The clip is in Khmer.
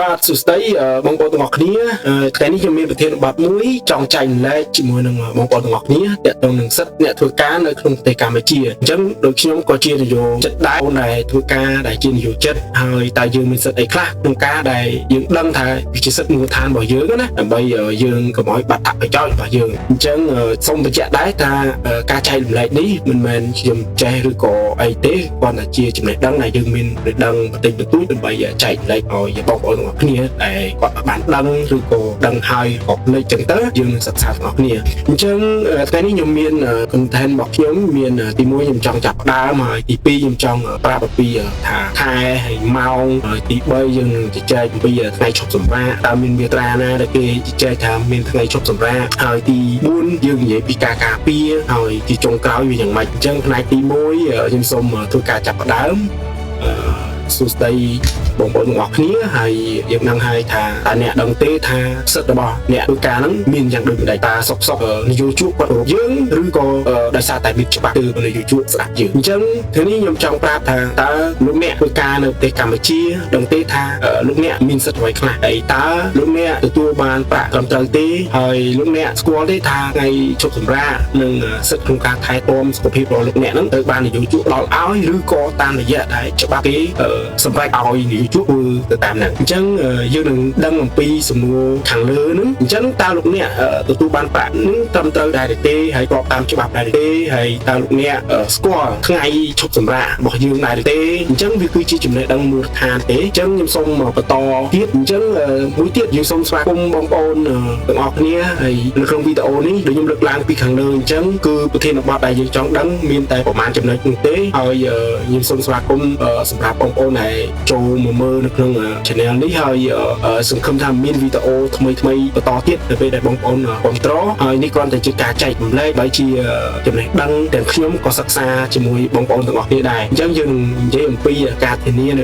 បាទសួស្តីបងប្អូនទាំងអស់គ្នាថ្ងៃនេះខ្ញុំមានប្រធានបទមួយចង់ចែកម្លែកជាមួយនឹងបងប្អូនទាំងអស់គ្នាទាក់ទងនឹងសិទ្ធិអ្នកធ្វើការនៅក្នុងប្រទេសកម្ពុជាអញ្ចឹងដូចខ្ញុំក៏ជានយោជិតដែរដែលធ្វើការដែលជានយោជិតហើយតើយើងមានសិទ្ធិអីខ្លះក្នុងការដែលយើងដឹងថាវាជាសិទ្ធិមូលដ្ឋានរបស់យើងណាដើម្បីយើងកុំឲ្យបាត់អត្ថប្រយោជន៍របស់យើងអញ្ចឹងសូមបញ្ជាក់ដែរថាការចែករំលែកនេះមិនមែនខ្ញុំចេះឬក៏អីទេគ្រាន់តែជាចំណេះដឹងដែលយើងមានដឹងបន្តិចបន្តួចដើម្បីចែករំលែកឲ្យបងប្អូនទាំងអស់គ្នាដែលគាត់បានដឹងឬក៏ដឹងហើយក៏ភ្លេចចឹងទៅយើងនឹងសិក្សាទាំងអស់គ្នាអញ្ចឹងថ្ងៃនេះខ្ញុំមាន content របស់ខ្ញុំមានទី1ខ្ញុំចង់ចាប់ផ្ដើមហើយទី2ខ្ញុំចង់ប្រាប់អំពីថាខែហើយម៉ោងហើយទី3យើងនឹងជជែកអំពីថ្ងៃឈប់សម្រាកតើមានមាត្រាណាដែលគេជជែកថាមានថ្ងៃឈប់សម្រាកហើយទី4យើងនិយាយពីការការពារហើយទីចុងក្រោយវាយ៉ាងម៉េចអញ្ចឹងផ្នែកទី1ខ្ញុំសូមធ្វើការចាប់ផ្ដើមសួស្តីបងប្អូនទាំងអស់គ្នាហើយយើងដឹងហើយថាតើអ្នកដឹងទេថាសិទ្ធិរបស់អ្នកធ្វើការហ្នឹងមានយ៉ាងដូចម្ដេចតើសុខនយោជកគាត់រកយើងឬក៏ដោយសារតែមានច្បាប់គឺនយោជកស្ដាប់យើងអញ្ចឹងថ្ងៃនេះខ្ញុំចង់ប្រាប់ថាតើលោកអ្នកធ្វើការនៅប្រទេសកម្ពុជាដឹងទេថាលោកអ្នកមានសិទ្ធិអ្វីខ្លះហើយតើលោកអ្នកទទួលបានប្រាក់ត្រឹមត្រូវទេហើយលោកអ្នកស្គាល់ទេថាថ្ងៃឈប់សម្រាកនិងសិទ្ធិក្នុងការថែទាំសុខភាពរបស់លោកអ្នកហ្នឹងត្រូវបាននយោជកដល់ឲ្យឬក៏តាមរយៈដែលច្បាប់គេសម្រាប់ឲ្យនយោជកធ្វើទៅតាមហ្នឹងអញ្ចឹងយើងនឹងដឹងអំពីសំណួរខាងលើហ្នឹងអញ្ចឹងតើលោកអ្នកទទួលបានប្រាក់នឹងត្រឹមត្រូវដែរទេហើយស្របតាមច្បាប់ដែរទេហើយតើលោកអ្នកស្គាល់ថ្ងៃឈប់សម្រាករបស់យើងដែរទេអញ្ចឹងវាគឺជាចំណេះដឹងមូលដ្ឋានទេអញ្ចឹងខ្ញុំសូមបន្តទៀតអញ្ចឹងមួយទៀតយើងសូមស្វាគមន៍បងប្អូនទាំងអស់គ្នាហើយនៅក្នុងវីដេអូនេះដូចខ្ញុំលើកឡើងពីខាងលើអញ្ចឹងគឺប្រធានបទដែលយើងចង់ដឹងមានតែប្រហែលចំណុចនោះទេហើយខ្ញុំសូមស្វាគមន៍សម្រាប់បងប្អូនដែលចូលមកមើលនៅក្នុង channel នេះហើយសង្ឃឹមថាមានវីដេអូថ្មីបន្តទៀតទៅពេលដែលបងប្អូនគ្រប់គ្រងហើយនេះគ្រាន់តែជាការចែករំលែកបើជាចំណេះដឹងទាំងខ្ញុំក៏សិក្សាជាមួយបងប្អូនទាំងអស់គ្នាដែរអញ្ចឹងយើងនិយាយអំពីការធានា